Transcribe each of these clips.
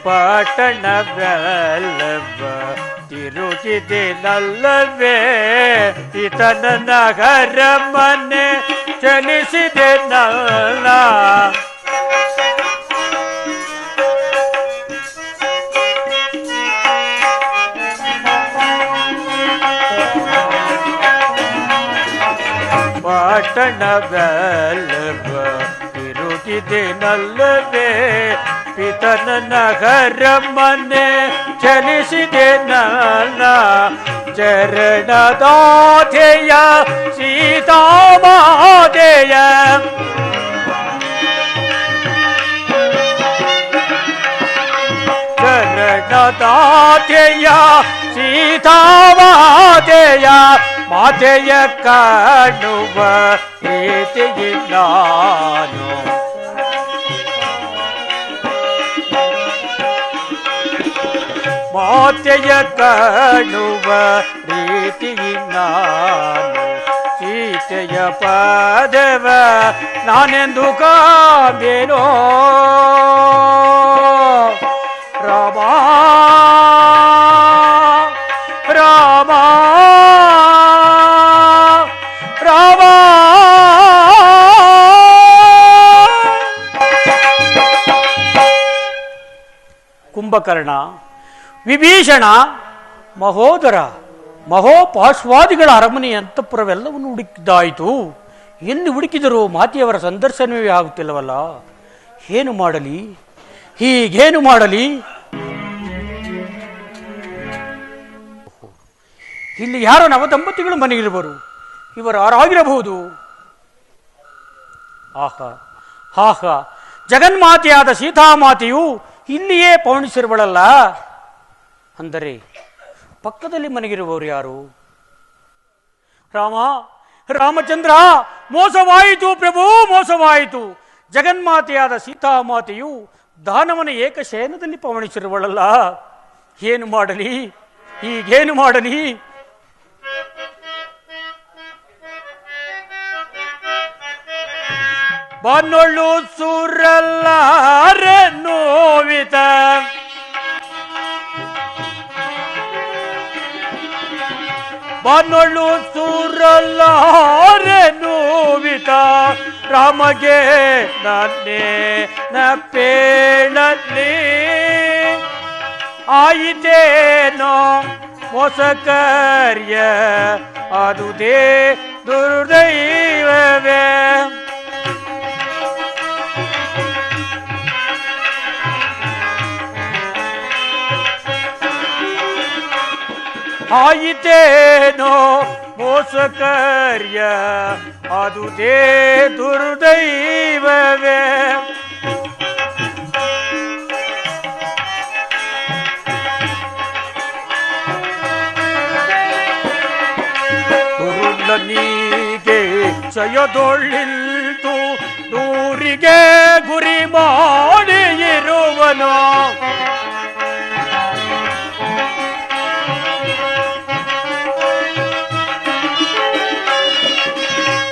ಪಟ್ಟಣವೆಲ್ಲವ ತಿರುಗಿದೆನಲ್ಲವೇ ಇತನ ನಗರ ಮನೆ ಚಲಿಸಿದೆನಲ್ಲ ಪಟ್ಟಣವೆಲ್ಲವ ತಿರುಗಿದೆನಲ್ಲವೇ ಪಿತನ ನಗರ ಮನೆ ಚಲಿಸಿದೆನಲ್ಲ ಚರಣದಾಧೆಯ ಸೀತಾಮಾತೆಯ ಚರಣದಾಧೆಯ ಸೀತಾಮಾತೆಯ ಮಾತೆಯ ಕಾಣುವ ಪ್ರೀತಿಯಿಲ್ಲಾನು ಮಾತೆಯ ಕಾಣುವ ಪ್ರೀತಿಯಿಲ್ಲಾನು ಸೀತೆಯ ಪದವ ನಾನೆಂದು ಕಾಂಬೆನೋ ರಾಮ ರಾಮ ರಾಮ ಕುಂಭಕರ್ಣ ವಿಭೀಷಣ ಮಹೋದರ ಮಹೋಪಾಶ್ವಾದಿಗಳ ಅರಮನೆ ಅಂತಃಪುರವೆಲ್ಲವನ್ನು ಹುಡುಕಿದ್ದಾಯಿತು. ಎಲ್ಲಿ ಹುಡುಕಿದರೂ ಮಾತೆಯವರ ಸಂದರ್ಶನವೇ ಆಗುತ್ತಿಲ್ಲವಲ್ಲ. ಏನು ಮಾಡಲಿ, ಹೀಗೇನು ಮಾಡಲಿ? ಇಲ್ಲಿ ಯಾರೋ ನವದಂಪತಿಗಳು ಮನೆಗಿರುವರು. ಇವರು ಯಾರಾಗಿರಬಹುದು? ಆಹಾ ಆಹಾ, ಜಗನ್ಮಾತೆಯಾದ ಸೀತಾಮಾತೆಯು ಇಲ್ಲಿಯೇ ಪವಣಿಸಿರುವಳಲ್ಲ. ಅಂದರೆ ಪಕ್ಕದಲ್ಲಿ ಮನೆಗಿರುವವರು ಯಾರು? ರಾಮಚಂದ್ರ, ಮೋಸವಾಯಿತು ಪ್ರಭು, ಮೋಸವಾಯಿತು. ಜಗನ್ಮಾತೆಯಾದ ಸೀತಾಮಾತೆಯು ದಾನವನ ಏಕಶಯನದಲ್ಲಿ ಪವಣಿಸಿರುವಳಲ್ಲ. ಏನು ಮಾಡಲಿ, ಈಗೇನು ಮಾಡಲಿ? ಬಾನೊಳ್ಳು ಸುರಲ್ಲಾರೆ ನೋವಿತ ಬಾನೊಳ್ಳು ಸುರಲ್ಲಾರೆ ನೋವಿತ ರಾಮಗೆ ನನ್ನೇ ನಪ್ಪೇಳಲ್ಲಿ ಆಯಿತೇನೋ ಮೋಸ ಕಾರ್ಯ ಅದುದೇ ದುರ್ದೈವವೇ. ಆಯಿತೇನೋ ಮೋಸ ಕಾರ್ಯ ಅದುದೇ ದುರ್ದೈವವೇ. ದುರುಳನಿಗೆ ಚಯದೊಳ್ಳಿಲ್ತು ದೂರಿಗೆ ಗುರಿ ಮಾಡಿ ಇರುವನು.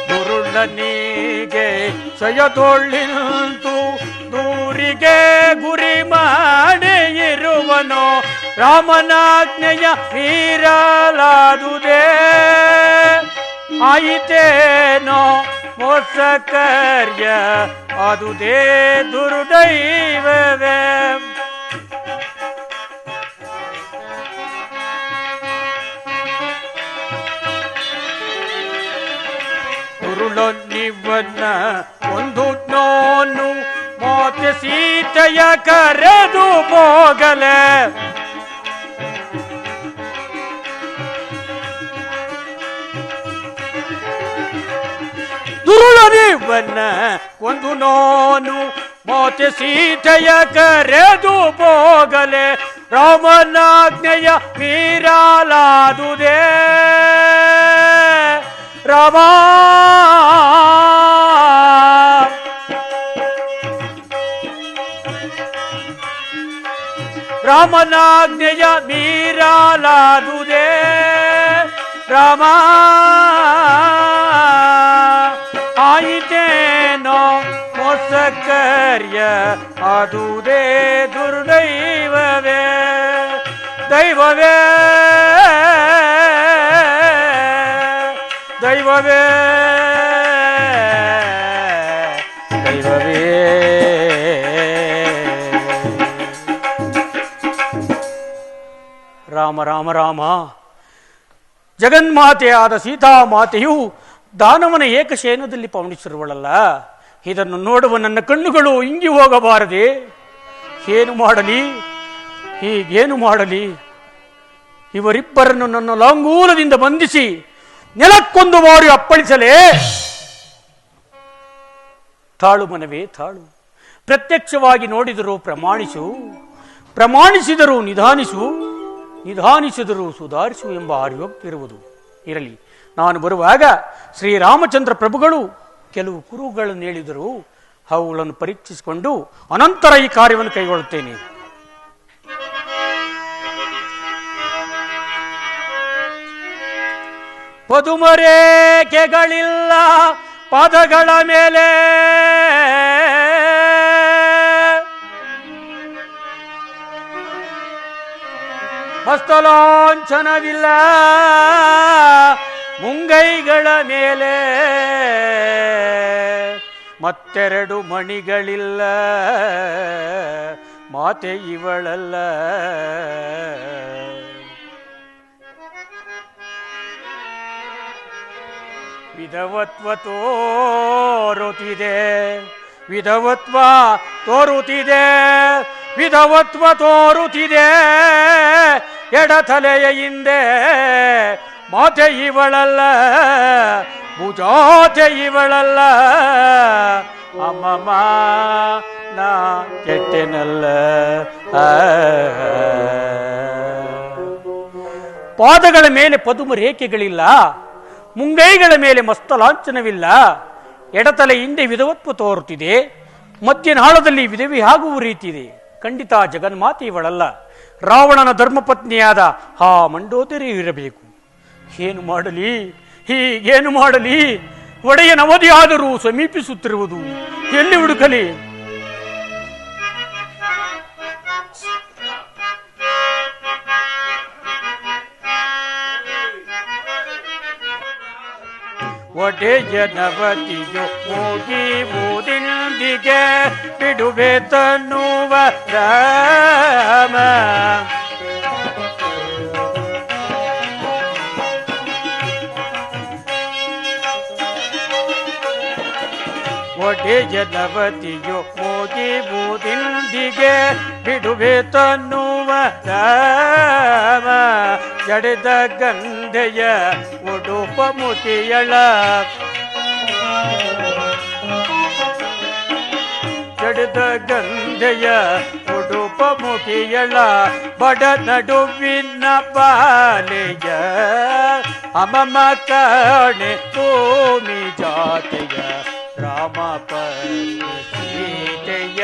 ದುರುಳನಿಗೆ ಚಯದೊಳ್ಳಿಲ್ತು ದೂರಿಗೆ ಗುರಿ ಮಾಡಿ ಇರುವನು. ರಾಮನಾಜ್ಞೆಯ ಮೀರಲಾದುದೇ ಆಯಿತೇನೋ ಮೋಸ ಕಾರ್ಯ ಅದುದೇ ದುರ್ದೈವವೇ. ದುರುಳೊನ್ನಿವನ್ನ ಒಂದು ನೋನು ಮಾತೆ ಸೀತೆಯ ಕರೆದು ಹೋಗಲೆ. ದುರುಳನಿವನ್ನ ಒಂದು ನೋನು ಮಾತೆ ಸೀತೆಯ ಕರೆದು ಹೋಗಲೆ. ರಾಮನಾಜ್ಞೆಯ ಮೀರಲಾದುದೇ ರಾಮ. ರಾಮನಾಜ್ಞೆಯ ಮೀರಲಾದುದೇ ರಾಮ. ಆಯಿತೇನೋ ಮೋಸ ಕಾರ್ಯ ಅದುದೇ ದುರ್ದೈವವೇ ದೈವವೇ ದೈವವೇ ದೈವವೇ. ರಾಮ ರಾಮ ರಾಮ. ಜಗನ್ಮಾತೆಯಾದ ಸೀತಾಮಾತೆಯು ದಾನವನ ಏಕಶಯನದಲ್ಲಿ ಪವಣಿಸಿರುವಳಲ್ಲ, ಇದನ್ನು ನೋಡುವ ನನ್ನ ಕಣ್ಣುಗಳು ಇಂಗಿ ಹೋಗಬಾರದೆ. ಏನು ಮಾಡಲಿ, ಹೀಗೇನು ಮಾಡಲಿ? ಇವರಿಬ್ಬರನ್ನು ನನ್ನ ಲಾಂಗೂಲದಿಂದ ಬಂಧಿಸಿ ನೆಲಕ್ಕೊಂದು ಬಾರಿ ಅಪ್ಪಳಿಸಲೇ? ತಾಳು ಮನವೇ ತಾಳು. ಪ್ರತ್ಯಕ್ಷವಾಗಿ ನೋಡಿದರೂ ಪ್ರಮಾಣಿಸು, ಪ್ರಮಾಣಿಸಿದರೂ ನಿಧಾನಿಸು, ನಿಧಾನಿಸಿದರೂ ಸುಧಾರಿಸು ಎಂಬ ಆರ್ಯೋಕ್ತಿ ಇರುವುದು. ಇರಲಿ, ನಾನು ಬರುವಾಗ ಶ್ರೀರಾಮಚಂದ್ರ ಪ್ರಭುಗಳು ಕೆಲವು ಕುರುಗಳನ್ನು ಹೇಳಿದರು. ಅವುಗಳನ್ನು ಪರೀಕ್ಷಿಸಿಕೊಂಡು ಅನಂತರ ಈ ಕಾರ್ಯವನ್ನು ಕೈಗೊಳ್ಳುತ್ತೇನೆ. ಪದುಮರೇಖೆಗಳಿಲ್ಲ ಪಾದಗಳ ಮೇಲೆ, ಹಸ್ತಲಾಂಛನವಿಲ್ಲ ಮುಂಗೈಗಳ ಮೇಲೆ, ಮತ್ತೆರಡು ಮಣಿಗಳಿಲ್ಲ ಮಾತೆ ಇವಳಲ್ಲ. ವಿಧವತ್ವ ತೋರುತ್ತಿದೆ, ವಿಧವತ್ವ ತೋರುತ್ತಿದೆ, ವಿಧವತ್ವ ತೋರುತ್ತಿದೆ ಎಡತಲೆಯ ಹಿಂದೆ. ಮಾತೆ ಇವಳಲ್ಲ, ಭುಜಾತೆ ಇವಳಲ್ಲ. ಅಮ್ಮಮ್ಮ ನಾ ಕೆಟ್ಟೆನಲ್ಲ. ಪಾದಗಳ ಮೇಲೆ ಪದುಮ ರೇಖೆಗಳಿಲ್ಲ, ಮುಂಗೈಗಳ ಮೇಲೆ ಮಸ್ತಲಾಂಛನವಿಲ್ಲ, ಎಡತಲೆ ಹಿಂದೆ ವಿಧವತ್ವ ತೋರುತ್ತಿದೆ, ಮಧ್ಯನಾಳದಲ್ಲಿ ವಿಧವೆ ಆಗುವ ರೀತಿ ಇದೆ. ಖಂಡಿತ ಜಗನ್ಮಾತೆ ಇವಳಲ್ಲ, ರಾವಣನ ಧರ್ಮಪತ್ನಿಯಾದ ಆ ಮಂಡೋದರಿ ಇರಬೇಕು. ಏನು ಮಾಡಲಿ, ಹೀಗೇನು ಮಾಡಲಿ? ಒಡೆಯನ ಅವಧಿಯಾದರೂ ಸಮೀಪಿಸುತ್ತಿರುವುದು, ಎಲ್ಲಿ ಹುಡುಕಲಿ? ಒಡೆಯನವಧಿಯು ಮುಗಿಯುವುದೆಂದಿಗೆ ಬಿಡುವೆ ತನ್ನುವ ರಾಮ. ಒಡೆಯನವಧಿಯು ಮುಗಿಯುವುದೆಂದಿಗೆ ಬಿಡುವೆ ತನ್ನುವ ರಾಮ. ಜಡೆದ ಗಂಧೆಯ ಉಡುಪ ಮುತಿಯಳ, ಜಡೆದ ಗಂಧೆಯ ಉಡುಪ ಮುಖಿಯಳ, ಬಡ ನಡುವಿನ ಬಾಲೆಯ ಅಮಮ ಕಾಣೆ ಭೂಮಿ ಜಾತೆಯ ರಾಮ ಸೀತೆಯ.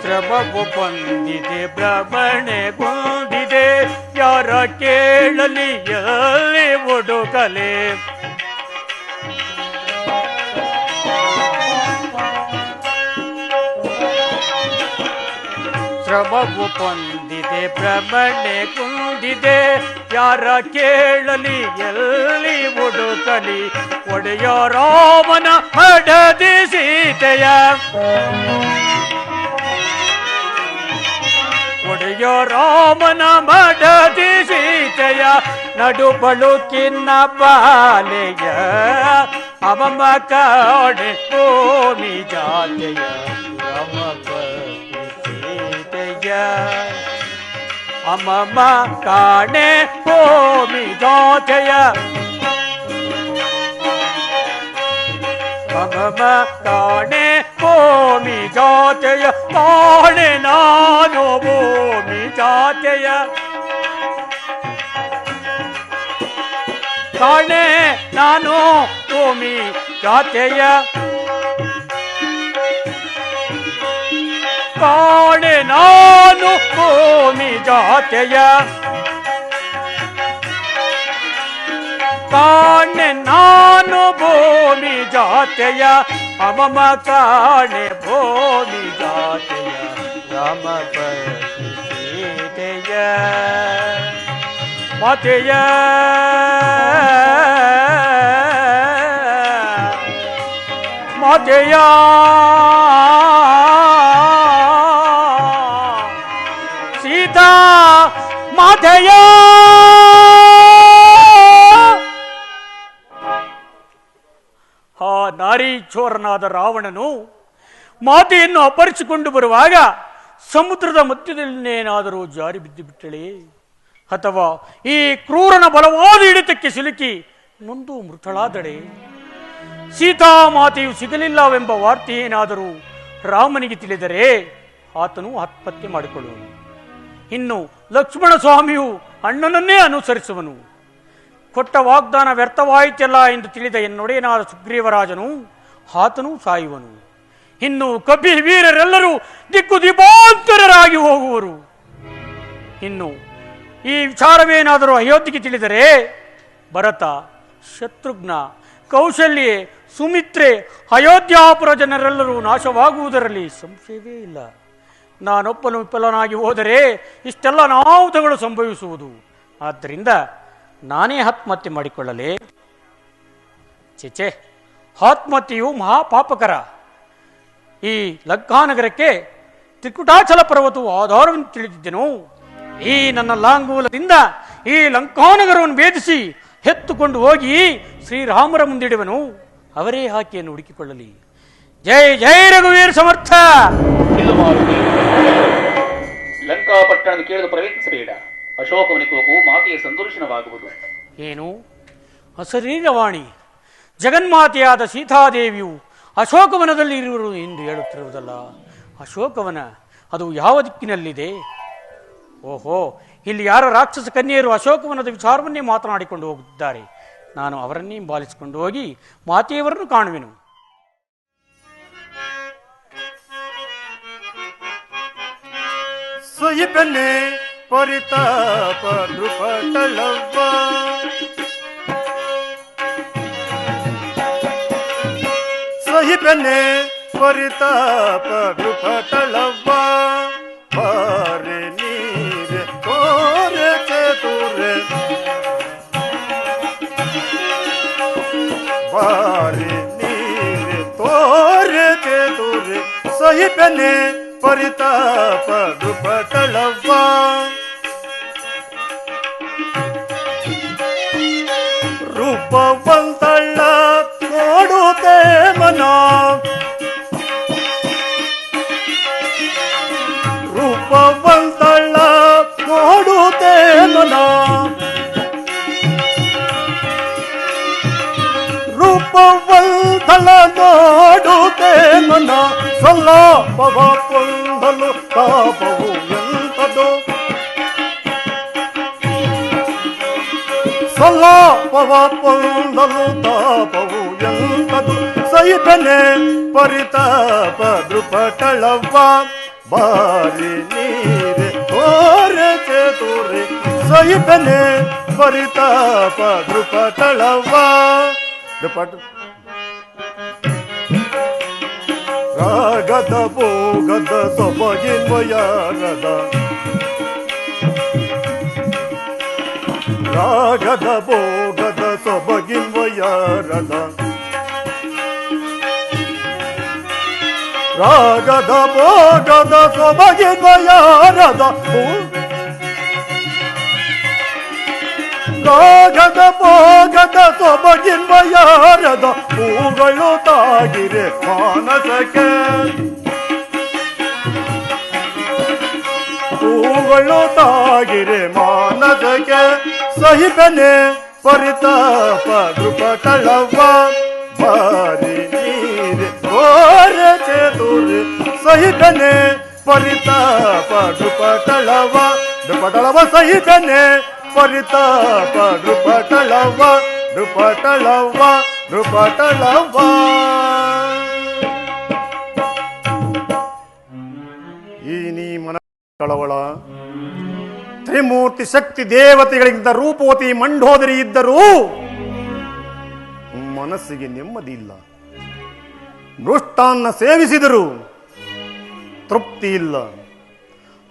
ಶ್ರಮವು ಬಂದಿದೆ, ಭ್ರಮಣೆಗೊಂದಿದೆ, ಯಾರ ಕೇಳಲಿ ಎಲ್ಲಿ ಹುಡುಕಲೆ? ಶ್ರಮವು ಬಂದಿದೆ, ಭ್ರಮಣೆಗೊಂದಿದೆ, ಯಾರ ಕೇಳಲಿ ಎಲ್ಲಿ ಹುಡುಕಲಿ? ಒಡೆಯ ರಾಮನ ಹಡದಿ ಸೀತೆಯ, ಒಡೆಯ ರಾಮನ ಮಡದಿ ಸೀತೆಯ, ನಡು ಬಳುಕಿನ ಬಾಲೆಯ ಅವಮ ಕಾಣೆ ಭೂಮಿ ಜಾತೆಯ ರಾಮ ಸೀತೆಯ. ಅಮಮ ಕಾಣೆ ಭೂಮಿ ಜಾತೆಯ, ಅಮಮ ಕಾಣೆ ಭೂಮಿ ಜಾತೆಯ, ಕಾಣೆ ನಾನು ಭೂಮಿ ಜಾತೆಯ, ಕಾಣೆ ನಾನು ಭೂಮಿ ಜಾತೆಯ, ಕಾಣೆ ನಾನು ಭೂಮಿ ಜಾತೆಯ. ಕಾಣೆ ನಾನು ಭೂಮಿ ಜಾತೆಯ ಅಮಮ ಕಾಣೆ ಭೂಮಿ ಜಾತೆಯ ರಾಮ ಸೀತೆಯ ಮಾತೆಯ ಮಾತೆಯ ಸೀತಾ ಮಾತೆಯ ಆ ನಾರೀಚೋರನಾದ ರಾವಣನು ಮಾತೆಯನ್ನು ಅಪಹರಿಸಿಕೊಂಡು ಬರುವಾಗ ಸಮುದ್ರದ ಮಧ್ಯದಲ್ಲೇನಾದರೂ ಜಾರಿ ಬಿದ್ದು ಬಿಟ್ಟಳೆ, ಅಥವಾ ಈ ಕ್ರೂರನ ಬಲವಾದ ಹಿಡಿತಕ್ಕೆ ಸಿಲುಕಿ ನೊಂದು ಮೃತಳಾದಳೆ, ಸೀತಾಮಾತೆಯು ಸಿಗಲಿಲ್ಲವೆಂಬ ವಾರ್ತೆ ಏನಾದರೂ ರಾಮನಿಗೆ ತಿಳಿದರೆ ಆತನು ಆತ್ಮಹತ್ಯೆ ಮಾಡಿಕೊಳ್ಳುವನು. ಇನ್ನು ಲಕ್ಷ್ಮಣ ಸ್ವಾಮಿಯು ಅಣ್ಣನನ್ನೇ ಅನುಸರಿಸುವನು. ಕೊಟ್ಟ ವಾಗ್ದಾನ ವ್ಯರ್ಥವಾಯಿತಲ್ಲ ಎಂದು ತಿಳಿದ ಎನ್ನೊಡೆಯನಾದ ಸುಗ್ರೀವರಾಜನು ಆತನೂ ಸಾಯುವನು. ಇನ್ನು ಕಪಿ ವೀರರೆಲ್ಲರೂ ದಿಕ್ಕು ದೀಪಾಂತರರಾಗಿ ಹೋಗುವರು. ಇನ್ನು ಈ ವಿಚಾರವೇನಾದರೂ ಅಯೋಧ್ಯೆಗೆ ತಿಳಿದರೆ ಭರತ, ಶತ್ರುಘ್ನ, ಕೌಶಲ್ಯೆ, ಸುಮಿತ್ರೆ, ಅಯೋಧ್ಯಾಪುರ ಜನರೆಲ್ಲರೂ ನಾಶವಾಗುವುದರಲ್ಲಿ ಸಂಶಯವೇ ಇಲ್ಲ. ನಾನೊಬ್ಬನು ವಿಫಲನಾಗಿ ಹೋದರೆ ಇಷ್ಟೆಲ್ಲ ಅನಾಹುತಗಳು ಸಂಭವಿಸುವುದು. ಆದ್ದರಿಂದ ನಾನೇ ಆತ್ಮಹತ್ಯೆ ಮಾಡಿಕೊಳ್ಳಲೇ? ಚೇಚೆ, ಆತ್ಮಹತ್ಯೆಯು ಮಹಾಪಾಪಕರ. ಈ ಲಂಕಾನಗರಕ್ಕೆ ತ್ರಿಕುಟಾಚಲ ಪರ್ವತವು ಆಧಾರವನ್ನು ತಿಳಿದಿದ್ದೆನು. ಈ ನನ್ನ ಲಾಂಗೂಲದಿಂದ ಈ ಲಂಕಾನಗರವನ್ನು ಭೇದಿಸಿ ಎತ್ತುಕೊಂಡು ಹೋಗಿ ಶ್ರೀರಾಮರ ಮುಂದಿಡುವನು. ಅವರೇ ಆಕೆಯನ್ನು ಹುಡುಕಿಕೊಳ್ಳಲಿ. ಜೈ ಜೈ ರಘುವೀರ ಸಮರ್ಥ. ಲಂಕಾಪಟ್ಟಣ ಕೇಳಲು ಪ್ರಯತ್ನಿಸಬೇಡ. ಅಶೋಕವನಿಗೆ ಹೋಗು, ಮಾತೆಯ ಸಂದರ್ಶನವಾಗುವುದು. ಏನು ಅಶರೀರವಾಣಿ? ಜಗನ್ಮಾತೆಯಾದ ಸೀತಾದೇವಿಯು ಅಶೋಕವನದಲ್ಲಿ ಇರುವರು ಎಂದು ಹೇಳುತ್ತಿರುವುದಲ್ಲ. ಅಶೋಕವನ ಅದು ಯಾವ ದಿಕ್ಕಿನಲ್ಲಿದೆ? ಓಹೋ, ಇಲ್ಲಿ ಯಾರ ರಾಕ್ಷಸ ಕನ್ಯೆಯರು ಅಶೋಕವನದ ವಿಚಾರವನ್ನೇ ಮಾತನಾಡಿಕೊಂಡು ಹೋಗುತ್ತಿದ್ದಾರೆ. ನಾನು ಅವರನ್ನೇ ಹಿಂಬಾಲಿಸಿಕೊಂಡು ಹೋಗಿ ಮಾತೆಯವರನ್ನು ಕಾಣುವೆನು. ಸೊಯಿಬೆನೆ ಪರಿತಾಪ ನೃಪಟಳವ್ವ, ಸೊಯಿಬೆನೆ ಪರಿತಾಪ ನೃಪಟಳವ್ವ, ಬಾರೆ ನೀರೆ ತೋರೆ ಚತುರೆ, ಬಾರೆ ನೀರೆ ತೋರೆ ಚತುರೆ, ಸೊಯಿಬೆನೆ ಪರಿತಾಪ ನೃಪಟಳವ್ವ. ರೂಪವಂತಳ ನೋಡುತ್ತೆ ಮನ, ರೂಪವಂತಳ ನೋಡುತ್ತೆ ಮನ, ರೂಪವಂತಳ ನೋಡುತ್ತೆ ಮನ, ಸಲ್ಲಾಪವ ಪೊಂದಲು ತಾಪವು ಎಂತದು, ಸಲ್ಲಾಪವ ಪೊಂದಲು ತಾಪವು ಎಂತದು, ಸೈಬನೆ ಪರಿತಾಪ ನೃಪಟಳವ್ವ, ಬಾರಿ ನೀರೆ ತೋರೆ ಚತುರೆ, ಸೈಬನೆ ಪರಿತಾಪ ನೃಪಟಳವ್ವ. ರಾಗದ ಭೋಗದ ಸೊಬಗಿನ್ವಯಾರದ, ರಾಗದ ಭೋಗದ ಸೊಬಗಿನ್ವಯಾರದ, ರಾಗದ ಭೋಗದ ಸೊಬಗಿನ್ವಯಾರದ, ರಾಗದ ಭೋಗದ ಸೊಬಗಿನ್ವಯಾರದ, ಹೂಗಳು ತಾಗಿರೆ ಮಾನಸಕ್ಕೆ, ಹೂಗಳು ತಾಗಿರೆ ಮಾನಸಕ್ಕೆ, ಸಹಿಬನೆ ಪರಿತಾಪ ನೃಪಟಳವ್ವ, ಬಾರಿ ನೀರೆ ತೋರೆ ಚತುರೆ, ಸಹಿಬನೆ ಪರಿತಾಪ ನೃಪಟಳವ್ವ, ನೃಪಟಳವ್ವ, ಸಹಿಬನೆ ಪರಿತಾಪ ನೃಪಟಳವ್ವ, ನೃಪಟಳವ್ವ, ನೃಪಟಳವ್ವ. ಈ ನೀ ಮನ ಕಳವಳ ತ್ರಿಮೂರ್ತಿ ಶಕ್ತಿ ದೇವತೆಗಳಿಂದ ರೂಪವತಿ ಮಂಡೋದರಿ ಇದ್ದರೂ ಮನಸ್ಸಿಗೆ ನೆಮ್ಮದಿ ಇಲ್ಲ. ಮೃಷ್ಟಾನ್ನ ಸೇವಿಸಿದರೂ ತೃಪ್ತಿ ಇಲ್ಲ.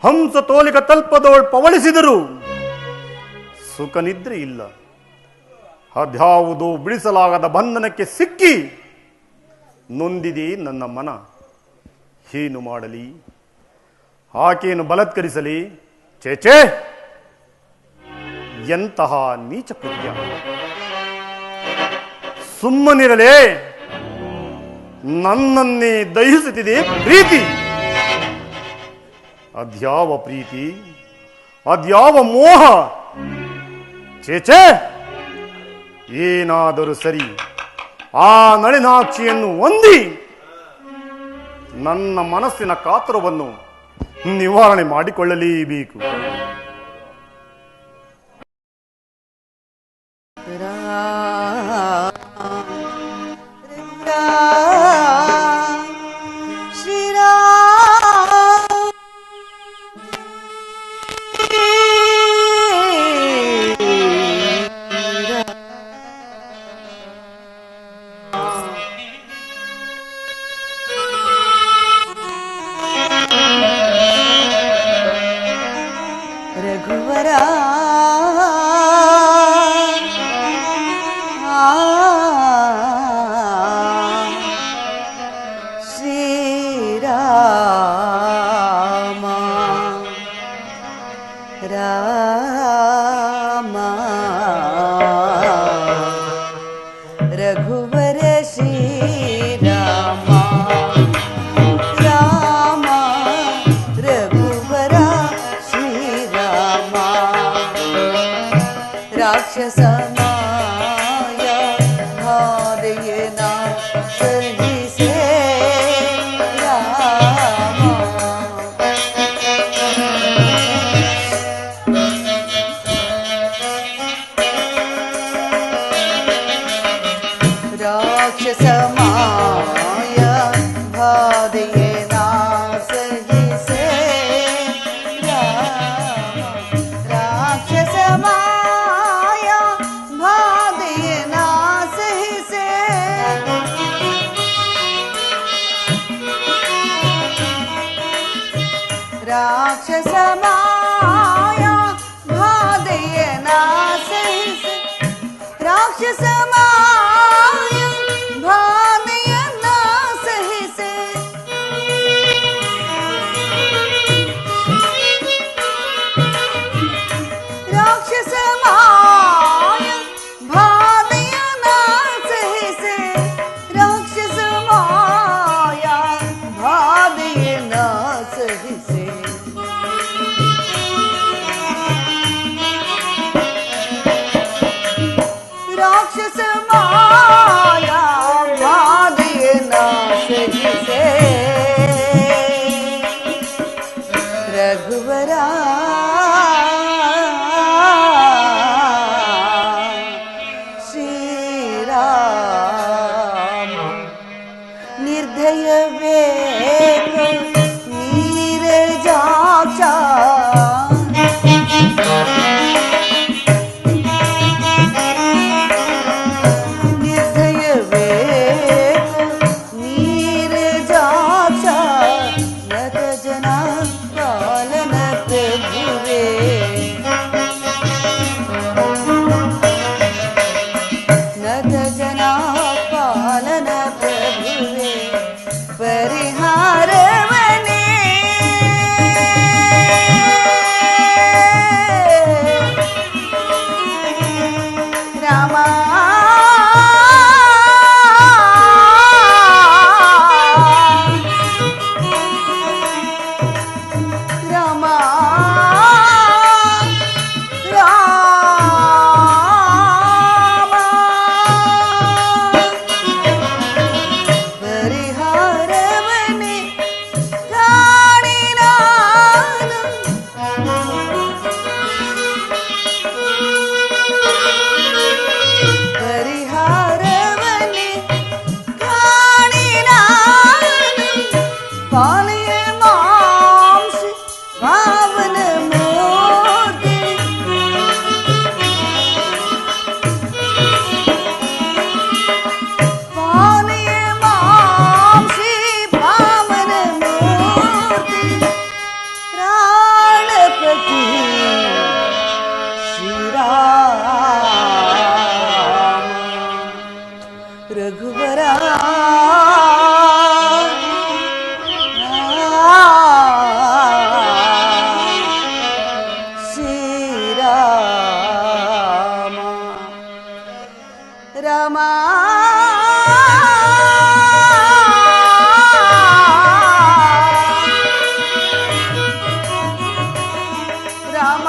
ಹಂಸ ತೋಲಿಕ ತಲ್ಪದವಳು ಪವಳಿಸಿದರೂ ಸುಖ ನಿದ್ರೆ ಇಲ್ಲ. ಅದ್ಯಾವುದೋ ಬಿಡಿಸಲಾಗದ ಬಂಧನಕ್ಕೆ ಸಿಕ್ಕಿ ನೊಂದಿದೆ ನನ್ನ ಮನ. ಏನು ಮಾಡಲಿ? ಆಕೆಯನ್ನು ಬಲಾತ್ಕರಿಸಲಿ? ಚೇಚೆ, ಎಂತಹ ನೀಚ ಕೃತ್ಯ! ಸುಮ್ಮನಿರಲೇ? ನನ್ನನ್ನೇ ದಹಿಸುತ್ತಿದೆ ಪ್ರೀತಿ. ಅದ್ಯಾವ ಪ್ರೀತಿ, ಅದ್ಯಾವ ಮೋಹ! ಚೇಚೆ, ಏನಾದರೂ ಸರಿ, ಆ ನಳಿನಾಕ್ಷಿಯನ್ನು ಹೊಂದಿ ನನ್ನ ಮನಸ್ಸಿನ ಕಾತರವನ್ನು ನಿವಾರಣೆ ಮಾಡಿಕೊಳ್ಳಲೇಬೇಕು. ರಘುವರ ಶ್ರೀರಾಮ ರಾಮ ರಘುವರ ಶ್ರೀರಾಮ ರಾಕ್ಷಸ ಮಾಯ ಹಾದೆಯನ ಸಹಿಸೆ ರಾಮ ರಾಕ್ಷಸ ಮಾಯ ಬಾಧೆಯೇನ ಸಹಿಸೆ ರಾಮ ರಾಕ್ಷಸ ಮಾಯ ರಘುವರ ಶ್ರೀರಾಮ ರಾಮ ರಾಮ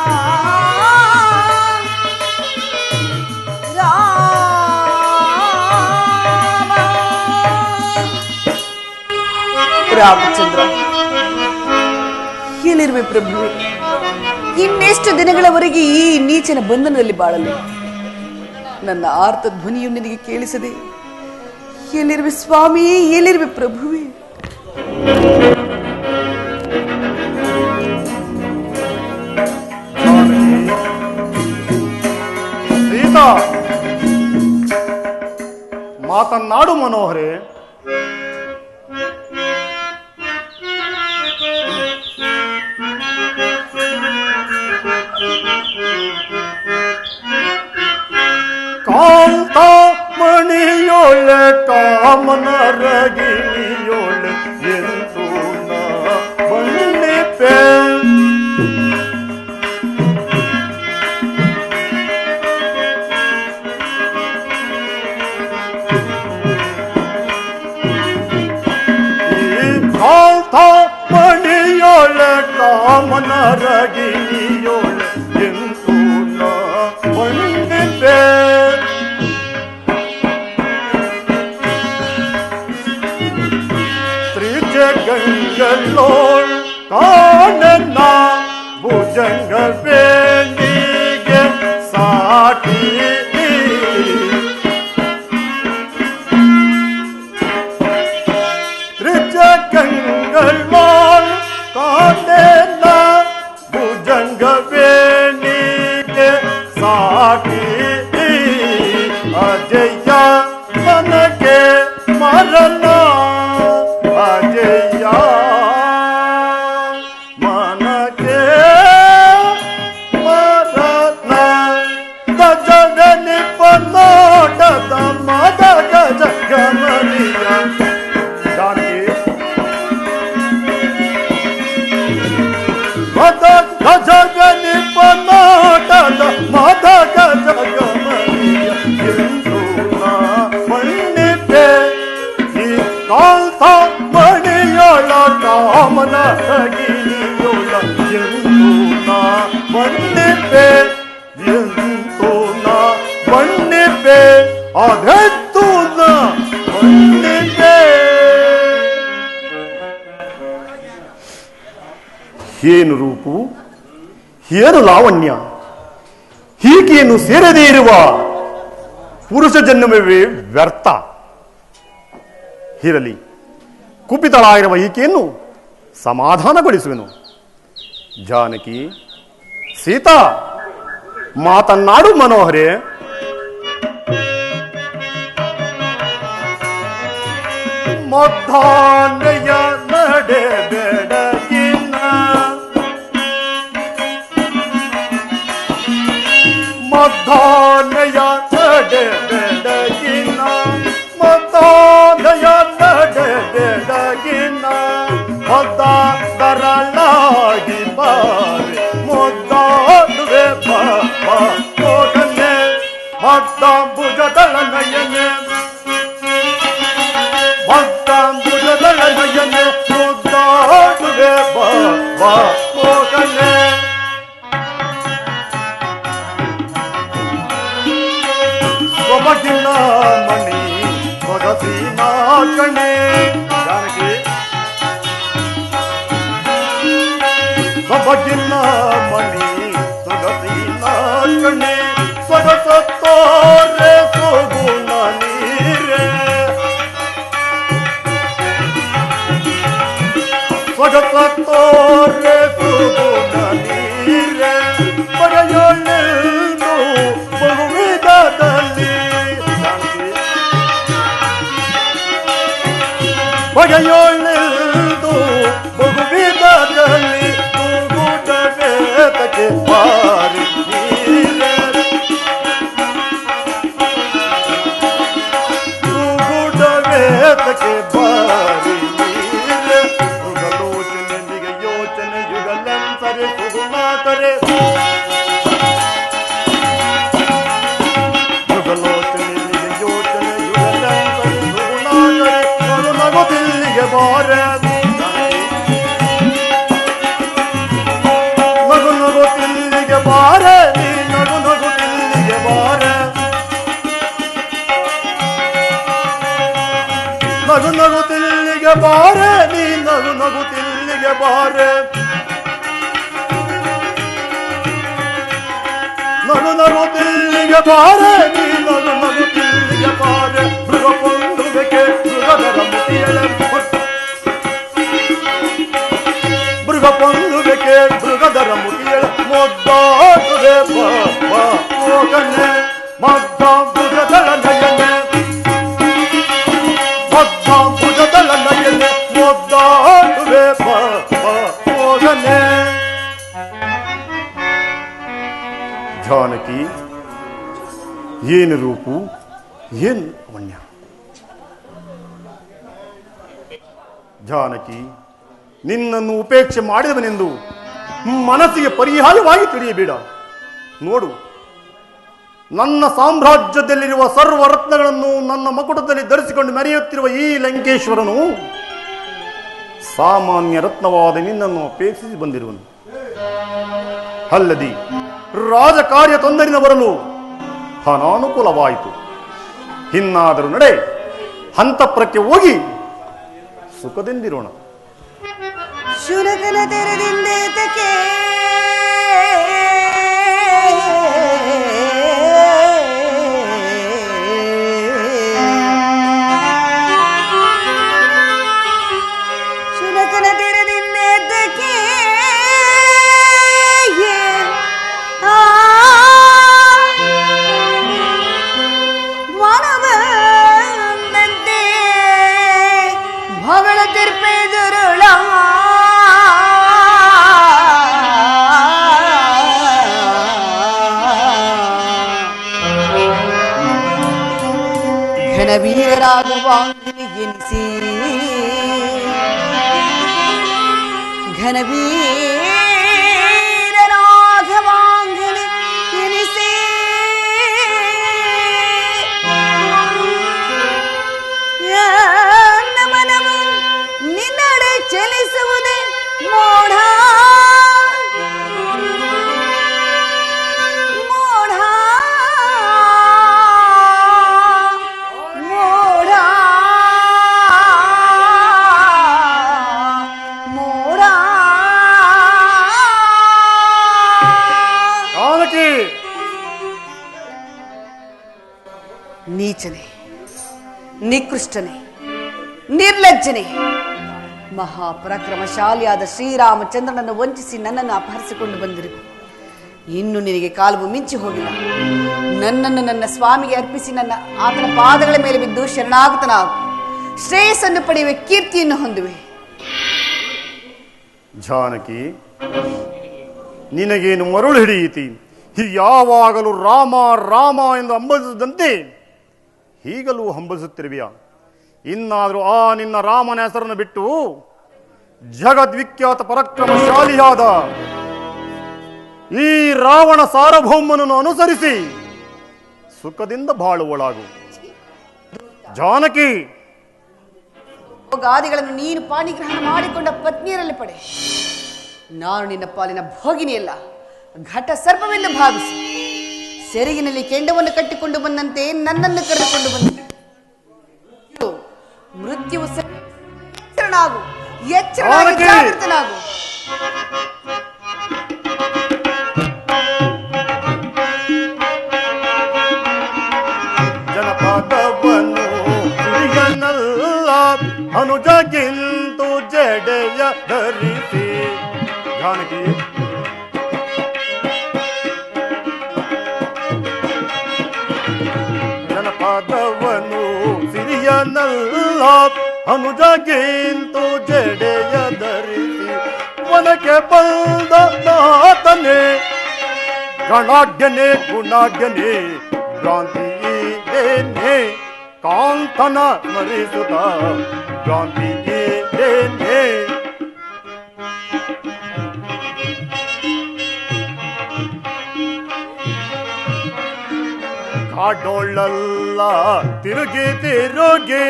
ರಾಮಚಂದ್ರ, ಎಲ್ಲಿರುವೆ ಪ್ರಭುವೆ? ಇನ್ನೆಷ್ಟು ದಿನಗಳವರೆಗೆ ಈ ನೀಚನ ಬಂಧನದಲ್ಲಿ ಬಾಳಲು? ನನ್ನ ಆರ್ತ ಧ್ವನಿಯು ನಿನಗೆ ಕೇಳಿಸದೆ ಎಲ್ಲಿರುವೆ ಸ್ವಾಮಿ, ಎಲ್ಲಿರುವೆ ಪ್ರಭುವೆ? ಸೀತಾ, ಮಾತನ್ನಾಡು ಮನೋಹರೇ. ಕಾಂತ ಮಣಿಯೋಳೆ ಕಾಮನರಗಿಣಿಯೋಳೆ ಎಂದು ಬಣ್ಣಿಪೆ ಕಾಂತ ಮಣಿಯೋಳೆ ಕಾಮನರಗಿಣಿಯೋಳೆ ಎಂದು ಬಣ್ಣಿಪೆ ಗಂಗಳೋಳ್ ಕಾಣನ ಭುಜಂಗ ಬೇಣಿಗೆ ಸಾಟಿ ತ್ರಿಜ ಗಂಗಳೋಳ್ ಕಾಣನ ಭುಜಂಗ ಬೇಣಿಗೆ ಸಾಟಿ ಅಜಯ ನನಗೆ ಮರಣ ಅಜಯ ಮನಗೆ ಮರಣ ಗಜಗ ನಿಪನೋಟದ ಮದ ಗಜ ಗಮನಿಯ ಜಾನಕಿ ಮದ ಗಜಗ ನಿಪನೋಟದ ಮದ ಗಜ ಗಮನಿಯ ಎಂದು ಮಣ್ಣಿಪೆ ಈ ಕಾಂತ ಮಣಿಯೋಳ ಕಾಮನ ಗಿಣಿಯೋಳ ಎಂದು ಮಣ್ಣಿಪೆ ಎಂದು ಮಣ್ಣಿಪೆ ಅದೆತ್ತು ಮಣ್ಣಿಪೆ. ಏನು ರೂಪು, ಏನು ಲಾವಣ್ಯ, ಹೀಗೆಯನ್ನು ಸೇರದೇ ಇರುವ ಪುರುಷ ಜನ್ಮವೇ ವ್ಯರ್ಥ. ಇರಲಿ, ಕುಪಿತಳಾಗಿರುವ ಈಕೆಯನ್ನು ಸಮಾಧಾನಗೊಳಿಸುವೆನು. ಜಾನಕಿ, ಸೀತಾ, ಮಾತನ್ನಾಡು ಮನೋಹರೇ. ಮಧ್ಯಾಹ್ನಯ ನಡೆ ಬೆಡಗಿನ ಮಧ್ಯಾಹ್ನಯ ನಡೆ ಬೆಡಗಿನ ಮಧ್ಯಾಹ್ನಯ ನಡೆ ಬೆಡಗಿನ ಮದ್ದ ತರಳಾಗಿ ಬಾರಿ ಮುದ್ದಾಡುವೆ ಬಾನೆ ಮದ್ದ ಭುಜದಳ ನಯನೆ ಮದ್ದ ಭುಜದಳ ನಯನೆ ಮುದ್ದಾಡುವೆ ಬಾನೆ ಸೊಬಗಿನ ಮಣಿ ಸೊಗಸಿನ ಕಣೆ. ಜಾನಕಿ, ಸೊಬಗಿನ ಮಣಿ ಸೊಗಸಿನ ಕಣೆ ಸೊಗಸತ್ತೋರೆ ಸೊಗುಣ ನೀರೆ ಸೊಗಸತ್ತೋರೆ ಸೊಗುಣ ನೀರೆ ಬರೆಯೊಳ್ಳೆಂದು ಬಹುವಿಧದಲ್ಲಿ ಬಗೆಯೊಳ್ಳೆಂದು ಬಹುವಿಧದಲ್ಲಿ ತೂಗುಡಬೇತಕ್ಕೆ ಬಾರಿ ನೀರೆ ಬಾರ ನಗು ನಗುತ್ತಿಲ್ಲಿಗೆ ಬಾರ ನೀ ನಗು ನಗುತ್ತಿಲ್ಲಿಗೆ ಬಾರ ನಗು ನಗುತ್ತಿಲ್ಲಿಗೆ ಬಾರ ನೀ ನಗು ನಗುತ್ತಿಲ್ಲಿಗೆ ಬಾರ ನಗು ನಗುತ್ತಿಲ್ಲಿಗೆ ಬಾರ ನೀ ನಗು ನಗುತ್ತಿಲ್ಲಿಗೆ ಬಾರ ಮೃಗ ಪೊಂದುವಿಕೆ ಮೃಗದರ ಮುತಿಯಳೆ ಮೃಗ ಪೊಂದುವಿಕೆ ಮೃಗದರ ಮುತಿಯಳೆ ಮೊದ್ದಾಟುವೆ ಹೋಗನೆ ಮದ್ದ ಮೃಗದಳ ನಯನೆ ಮದ್ದ ಮೃಗದಳ ನಯನೆ ಮೊದ್ದಾಟುವೆ ಹೋಗನೆ. ಜಾನಕಿ, ಏನು ರೂಪು, ಏನು ವನ್ಯ. ಜಾನಕಿ, ನಿನ್ನನ್ನು ಉಪೇಕ್ಷೆ ಮಾಡಿದವನೆಂದು ಮನಸ್ಸಿಗೆ ಪರ್ಯಾಯವಾಗಿ ತಿಳಿಯಬೇಡ. ನೋಡು, ನನ್ನ ಸಾಮ್ರಾಜ್ಯದಲ್ಲಿರುವ ಸರ್ವ ರತ್ನಗಳನ್ನು ನನ್ನ ಮಕುಟದಲ್ಲಿ ಧರಿಸಿಕೊಂಡು ಮೆರೆಯುತ್ತಿರುವ ಈ ಲಂಕೇಶ್ವರನು ಸಾಮಾನ್ಯ ರತ್ನವಾದ ನಿನ್ನನ್ನು ಅಪೇಕ್ಷಿಸಿ ಬಂದಿರುವನು. ಅಲ್ಲದಿ ರಾಜಕಾರ್ಯ ತೊಂದರಿನ ಬರಲು ಅನಾನುಕೂಲವಾಯಿತು. ಇನ್ನಾದರೂ ನಡೆ, ಅಂತಃಪುರಕ್ಕೆ ಹೋಗಿ ಸುಖದಿಂದಿರೋಣ. ಶುನಕನ ತೆರೆದಿಂದೇತಕ್ಕೆ ಶುನಕನ ತೆರೆದಿಂದೇತಕ್ಕೆ ದ್ವಾನವಂತೆ ಭಗಳ ತಿರ್ಪೆದುರುಳ ಘನವೀರರಾಗುವಾಂಗಲಿ ಎನಿಸಿ ಘನವೀರರಾಘವಾಂಗಲಿ ಎನಿಸಿ ನಮನವು ನಿನ್ನಡೆ ಚಲಿಸುವುದೇ ಮೋಢ ಮೋಢ ಮೋಢ ಮೋಢ. ಜಾನಕಿ, ನೀಚನೆ, ನಿಕೃಷ್ಟನೆ, ನಿರ್ಲಜ್ಜನೆ, ಮಹಾಪರಾಕ್ರಮಶಾಲಿಯಾದ ಶ್ರೀರಾಮಚಂದ್ರನನ್ನು ವಂಚಿಸಿ ನನ್ನನ್ನು ಅಪಹರಿಸಿಕೊಂಡು ಬಂದಿರು. ಇನ್ನು ನಿನಗೆ ಕಾಲವು ಮಿಂಚಿ ಹೋಗಿಲ್ಲ. ನನ್ನನ್ನು ನನ್ನ ಸ್ವಾಮಿಗೆ ಅರ್ಪಿಸಿ ನನ್ನ ಆತನ ಪಾದಗಳ ಮೇಲೆ ಬಿದ್ದು ಶರಣಾಗತನಾಗು. ಶ್ರೇಯಸ್ಸನ್ನು ಪಡೆಯುವ ಕೀರ್ತಿಯನ್ನು ಹೊಂದುವೆ. ಜಾನಕಿ, ನಿನಗೇನು ಮರುಳು ಹಿಡಿಯಿತಿ? ಯಾವಾಗಲೂ ರಾಮ ರಾಮ ಎಂದು ಹಂಬಲಿಸಿದಂತೆ ಈಗಲೂ ಹಂಬಲಿಸುತ್ತಿರುವೆಯಾ? ಇನ್ನಾದರೂ ಆ ನಿನ್ನ ರಾಮನ ಹೆಸರನ್ನು ಬಿಟ್ಟು ಜಗದ್ವಿಖ್ಯಾತ ಪರಾಕ್ರಮಶಾಲಿಯಾದ ಈ ರಾವಣ ಸಾರ್ವಭೌಮನನ್ನು ಅನುಸರಿಸಿ ಸುಖದಿಂದ ಬಾಳುವಳಾಗು. ಜಾನಕಿ, ಭೋಗಾದಿಗಳನ್ನು ನೀನು ಪಾಣಿಗ್ರಹಣ ಮಾಡಿಕೊಂಡ ಪತ್ನಿಯರಲ್ಲಿ ಪಡೆ. ನಾನು ನಿನ್ನ ಪಾಲಿನ ಭೋಗಿನಿಯಲ್ಲ, ಘಟ ಸರ್ಪವೆಂದು ಭಾವಿಸಿ ಸೆರಗಿನಲ್ಲಿ ಕೆಂಡವನ್ನು ಕಟ್ಟಿಕೊಂಡು ಬಂದಂತೆ ನನ್ನನ್ನು ಕರೆದುಕೊಂಡು ಬಂದ. ಮೃತ್ಯುವು ಎಚ್ಚರನಾಗು, ಎಚ್ಚರನಾಗಿ ಜಾಗೃತನಾಗು. ಜನಪದವನು ಹಿರಿಯನಲ್ಲ ಅನುಜಗಿಂತು ಜಡೆಯ ಧರಿಸಿ. ಜಾನಕಿ, ಜನಪದವನು ಸಿರಿಯನಲ್ಲ ಅನುಜಗಿಂತು ಜಡೆಯ ಧರಿಸಿ. ವನಕ್ಕೆ ಬಂದ ನಾತನೆ ಗಣಾಢ್ಯನೇ ಗುಣಾಢ್ಯನೇ ಭ್ರಾಂತಿಯೇನೇ ಕಾಂತನ ಸ್ಮರಿಸುತ್ತ ಭ್ರಾಂತಿಯೇನೇ. ಕಾಡೋಳಲ್ಲ ತಿರುಗಿ ತಿರುಗಿ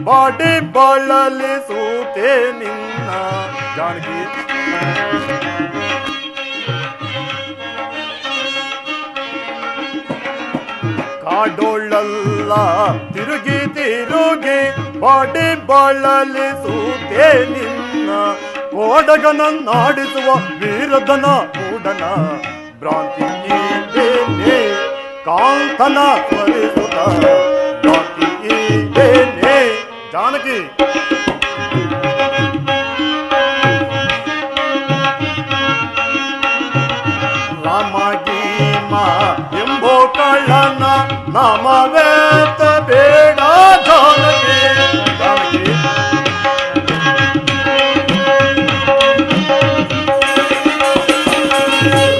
ಬಾಡಿ ಬಾಳಲಿ ಸೂತೆ ನಿನ್ನ ಜಾನಕಿ. ಕಾಡೋಳಲ್ಲ ತಿರುಗಿ ತಿರುಗಿ ಬಾಡಿ ಬಾಳಲಿ ಸೂತೆ ನಿನ್ನ ಕೋಡಗನ ನಾಡಿಸುವ ವೀರದನ ಮೂಡನ ಭ್ರಾಂತಿ ಈಡೇನೆ ಕಾಂತನ ಸ್ಮರಿಸುತ್ತ ಭ್ರಾಂತಿ ಈಡೇನೆ ಜಾನಕಿ. ರಾಮಗೀಮ ಎಂಬೋ ಕಳ್ಳನ ನಾಮವೇತ ಬೇಡ ಜಾನಕಿ. ಜಾನಕಿ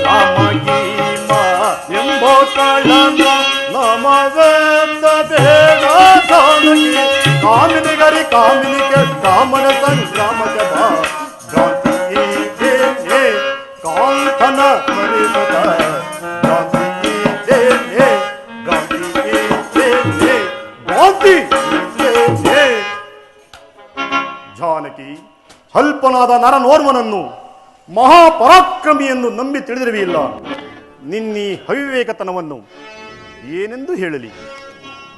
ರಾಮಗೀಮ ಎಂಬೋ ಕಳ್ಳನ ನಾಮವೇತ ಬೇಡ ಜಾನಕಿ. ಕಾಮಿನಿಗರಿ ಕಾಮಿನಿಗೆ ಕಾಮನ ಸಂಗ್ರಾಮದ ಭ್ರಾಂತಿ ಈಡೇನೆ ಕಾಂತನ ಸ್ಮರಿಸುತ್ತ ಭ್ರಾಂತಿ ಈಡೇನೆ ಭ್ರಾಂತಿ ಈಡೇನೆ ಭ್ರಾಂತಿ ಈಡೇನೆ. ಜಾನಕಿ, ಅಲ್ಪನಾದ ನರನೋರ್ವನನ್ನು ಮಹಾಪರಾಕ್ರಮಿ ಎಂದು ನಂಬಿ ತಿಳಿದಿರುವಿಲ್ಲ. ನಿನ್ನೀ ಅವಿವೇಕತನವನ್ನು ಏನೆಂದು ಹೇಳಲಿ?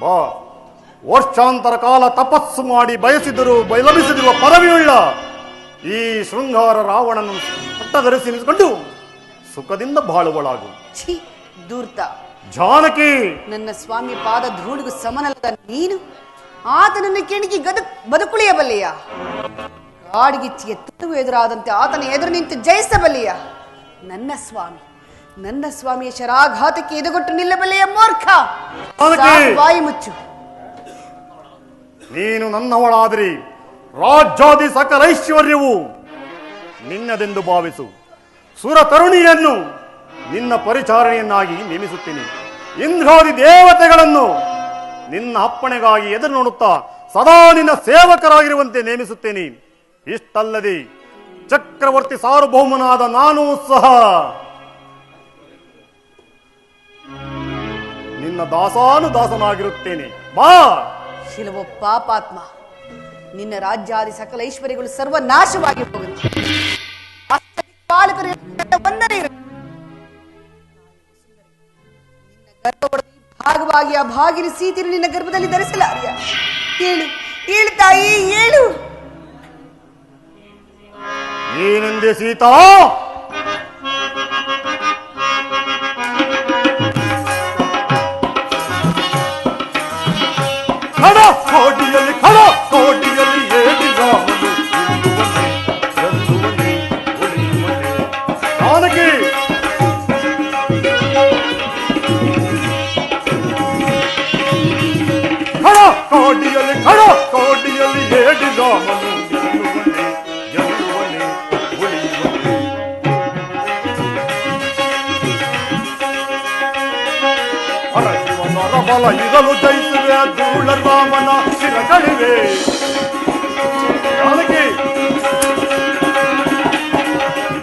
ಬಾ, ವರ್ಷಾಂತರ ಕಾಲ ತಪಸ್ಸು ಮಾಡಿ ಬಯಸಿದರೂ ಲಭಿಸದಿರುವ ಪರವಿಯುಳ್ಳ ಈ ಶೃಂಗಾರ ರಾವಣನು ಪಟ್ಟಧರಿಸಿ ನಿಂತುಕೊಂಡು ಸುಖದಿಂದ ಬಾಳುವಳಾಗು. ಛೀ, ಧೂರ್ತ ಜಾನಕಿ, ನನ್ನ ಸ್ವಾಮಿ ಪಾದ ಧೂಳಿಗೂ ಸಮನಲ್ಲದ ನೀನು ಆತನನ್ನು ಕೆಣಕಿ ಬದುಕುಳಿಯಬಲ್ಲೆಯ? ಕಾಡಿಗಿಚ್ಚಿಗೆ ತುಳುವು ಎದುರಾದಂತೆ ಆತನ ಎದುರು ನಿಂತು ಜಯಿಸಬಲ್ಲೆಯ? ನನ್ನ ಸ್ವಾಮಿಯ ಶರಾಘಾತಕ್ಕೆ ಎದುಗೊಟ್ಟು ನಿಲ್ಲಬಲ್ಲೆಯ ಮೂರ್ಖ? ಬಾಯಿ ಮುಚ್ಚು. ನೀನು ನನ್ನವಳಾದಿರಿ ರಾಜ್ಯಾದಿ ಸಕಲ ಐಶ್ವರ್ಯವು ನಿನ್ನದೆಂದು ಭಾವಿಸು. ಸುರ ತರುಣಿಯನ್ನು ನಿನ್ನ ಪರಿಚಾರಣೆಯನ್ನಾಗಿ ನೇಮಿಸುತ್ತೇನೆ. ಇಂದ್ರಾದಿ ದೇವತೆಗಳನ್ನು ನಿನ್ನ ಅಪ್ಪಣೆಗಾಗಿ ಎದುರು ನೋಡುತ್ತಾ ಸದಾ ನಿನ್ನ ಸೇವಕರಾಗಿರುವಂತೆ ನೇಮಿಸುತ್ತೇನೆ. ಇಷ್ಟಲ್ಲದೆ ಚಕ್ರವರ್ತಿ ಸಾರ್ವಭೌಮನಾದ ನಾನೂ ಸಹ ನಿನ್ನ ದಾಸಾನುದಾಸನಾಗಿರುತ್ತೇನೆ. ಬಾ. ಶಿಲವೋ ಪಾಪಾತ್ಮ, ನಿನ್ನ ರಾಜ್ಯಾದಿ ಸಕಲ ಐಶ್ವರ್ಯಗಳು ಸರ್ವನಾಶವಾಗಿ ಹೋಗಲಿ. ಭಾಗವಾಗಿ ಆ ಭಾಗಿನಿ ಸೀತೆಯನ್ನು ನಿನ್ನ ಗರ್ಭದಲ್ಲಿ ಧರಿಸಲಾರಿಯ? ಹೇಳು ಹೇಳು ತಾಯಿ, ಹೇಳು. ಏನೆಂದೆ ಸೀತಾ? ಖಡ ಕೋಟಿಯಲ್ಲಿ ಖಡ ಕೋಟಿಯಲ್ಲಿ ಏಡಿ ರಾಮನು ಗೆಲ್ಲುವನೆ ಉಳಿಯುವನೆ. ಜಾನಕಿ, ಖಡ ಕೋಟಿಯಲ್ಲಿ ಖಡ ಕೋಟಿಯಲ್ಲಿ ಏಡಿ ರಾಮನು ಗೆಲ್ಲುವನೆ ಉಳಿಯುವನೆ. ಹರಶಿವನ ಬಲ ಇರಲು ಜಯಿಸುವೆ ಧೂಳ ರಾಮನ ಶಿರಗಳಿವೆ. ಜಾನಕಿ,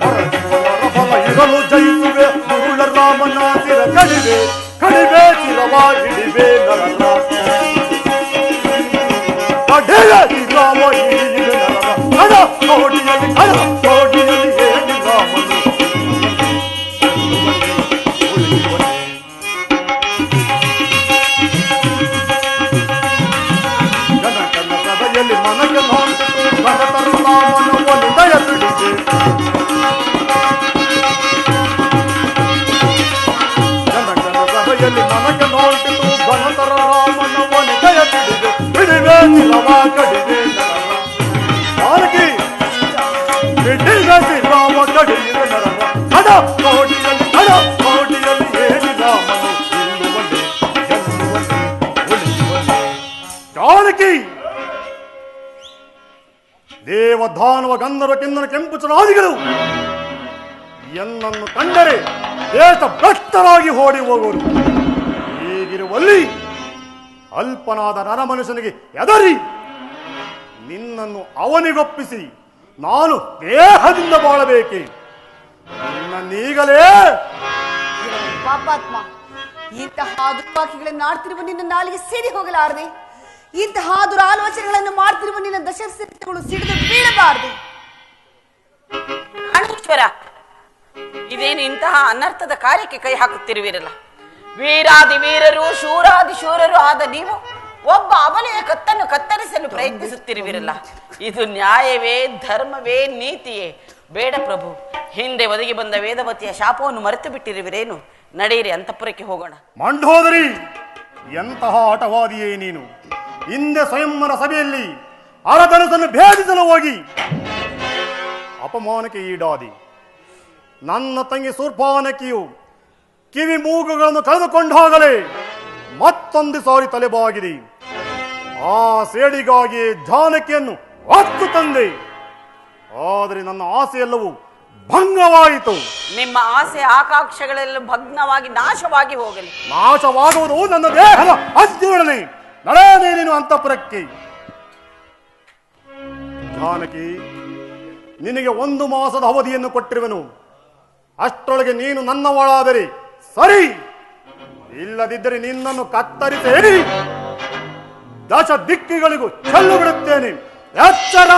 ಹರಶಿವನ ಬಲ ಇರಲು ಜಯಿಸುವೆ ಧೂಳ ರಾಮನ ಶಿರಗಳಿವೆ. ಕಡಿವೆ ಶಿರವಾಗಿಡಿವೆ ನರನ ಕಡೆಯ ರಾಮ ಹಿಡಿಯುವೆ ನರನ. ಕಡ ಕೋಟಿಯಲ್ಲಿ ಕಡ ಕೋಟಿಯಲ್ಲಿ ಹೇಳಿ ರಾಮನು ಉಳಿಯುವನೆ. ಜನಕನ ಸಭೆಯಲ್ಲಿ ಮನಗೆ ನೋಡಿತು ಭರತರ ರಾಮನವನು ದಯ ಬಿಡಿದೆ. ಜನಕನ ಸಭೆಯಲ್ಲಿ ಮನಗೆ ನೋಡಿತು ಭರತರ ರಾಮನವನು ದಯ ಬಿಡಿದೆ. ಬಿಡಿವೆ ಶಿರವ ಕಡಿವೆ ನರನ. ಜಾನಕಿ, ಬಿಡಿವೆ ಶಿರವ ಕಡಿವೆ ನರನ. ಕಡ ಕೋಟಿಯಲ್ಲಿ ಕಡ ಕೋಟಿಯಲ್ಲಿ ಹೇಳಿ ರಾಮನು ಗೆಲ್ಲುವನೆ ಗೆಲ್ಲುವನೆ ಉಳಿಯುವನೆ. ಜಾನಕಿ, ದೇವದಾನವ ಗಂಧರ್ವ ಕಿನ್ನರ ಕೆಂಪು ಚುನಾದಿಗಳು ಎನ್ನನ್ನು ಕಂಡರೆ ದೇಶ ಭ್ರಷ್ಟರಾಗಿ ಓಡಿ ಹೋಗುವರು. ಹೀಗಿರುವಲ್ಲಿ ಅಲ್ಪನಾದ ನರಮನುಷ್ಯನಿಗೆ ಎದರಿ ನಿನ್ನನ್ನು ಅವನಿಗೊಪ್ಪಿಸಿ ನಾನು ದೇಹದಿಂದ ಬಾಳಬೇಕೆ? ನಿನ್ನನ್ನೀಗಲೇ ಪಾಪಾತ್ಮ, ಇಂತಹ ದುರ್ವಾಕ್ಯಗಳನ್ನು ಆಡ್ತಿರುವ ನಿನ್ನ ನಾಲಿಗೆ ಸಿಡಿ ಹೋಗಲಾರದೆ, ಇಂತಹ ದುರಾಲೋಚನೆಗಳನ್ನು ಮಾಡ್ತಿರುವ ನಿನ್ನ ದಶಸೆಗಳು ಸಿಡಿದು ಬೀಳಬಾರದು. ಅಣೇಶ್ವರ, ಇದೇನು ಇಂತಹ ಅನರ್ಥದ ಕಾರ್ಯಕ್ಕೆ ಕೈ ಹಾಕುತ್ತಿರುವಿರಲ್ಲ? ವೀರಾದಿ ವೀರರು ಶೂರಾದಿ ಶೂರರು ಆದ ನೀವು ಒಬ್ಬ ಅಬಲೆಯ ಕತ್ತನ್ನು ಕತ್ತರಿಸಲು ಪ್ರಯತ್ನಿಸುತ್ತಿರುವಿರಲ್ಲ. ಇದು ನ್ಯಾಯವೇ, ಧರ್ಮವೇ, ನೀತಿಯೇ? ಬೇಡ ಪ್ರಭು, ಹಿಂದೆ ಒದಗಿ ಬಂದ ವೇದವತಿಯ ಶಾಪವನ್ನು ಮರೆತು ಬಿಟ್ಟಿರುವಿರೇನು? ನಡೆಯಿರಿ, ಅಂತಃಪುರಕ್ಕೆ ಹೋಗೋಣ. ಮಂಡೋದರಿ, ಎಂತಹ ಆಟವಾದಿಯೇ ನೀನು! ಹಿಂದೆ ಸ್ವಯಂವರ ಸಭೆಯಲ್ಲಿ ಅರಧನಸನ್ನು ಭೇದಿಸಲು ಹೋಗಿ ಅಪಮಾನಕ್ಕೆ ಈಡಾದಿ. ನನ್ನ ತಂಗಿ ಸುರ್ಪಾನಕಿಯು ಕಿವಿ ಮೂಗುಗಳನ್ನು ಕಳೆದುಕೊಂಡಾಗಲೇ ಮತ್ತೊಂದು ಸಾರಿ ತಲೆಬಾಗಿದೆ. ಆ ಸೇಡಿಗಾಗಿ ಜಾನಕಿಯನ್ನು ಹೊತ್ತು ತಂದೆ. ಆದರೆ ನನ್ನ ಆಸೆಯೆಲ್ಲವೂ ಭಂಗವಾಯಿತು. ನಿಮ್ಮ ಆಸೆ ಆಕಾಂಕ್ಷೆಗಳೆಲ್ಲ ಭಗ್ನವಾಗಿ ನಾಶವಾಗಿ ಹೋಗಲಿ. ನಾಶವಾಗುವುದು ನನ್ನ ದೇಹದ ಅಜ್ಜುಗಳನೆ. ನಡೆಯದೇ ನೀನು ಅಂತಃಪುರಕ್ಕೆ. ಜಾನಕಿ, ನಿನಗೆ 1 ಮಾಸದ ಅವಧಿಯನ್ನು ಕೊಟ್ಟಿರುವೆನು. ಅಷ್ಟರೊಳಗೆ ನೀನು ನನ್ನವಳಾದರೆ ಸರಿ, ಇಲ್ಲದಿದ್ದರೆ ನಿನ್ನನ್ನು ಕತ್ತರಿಸಿ ದಶ ದಿಕ್ಕಿಗಳಿಗೂ ಚೆಲ್ಲು ಬಿಡುತ್ತೇನೆ. ಎಚ್ಚರ!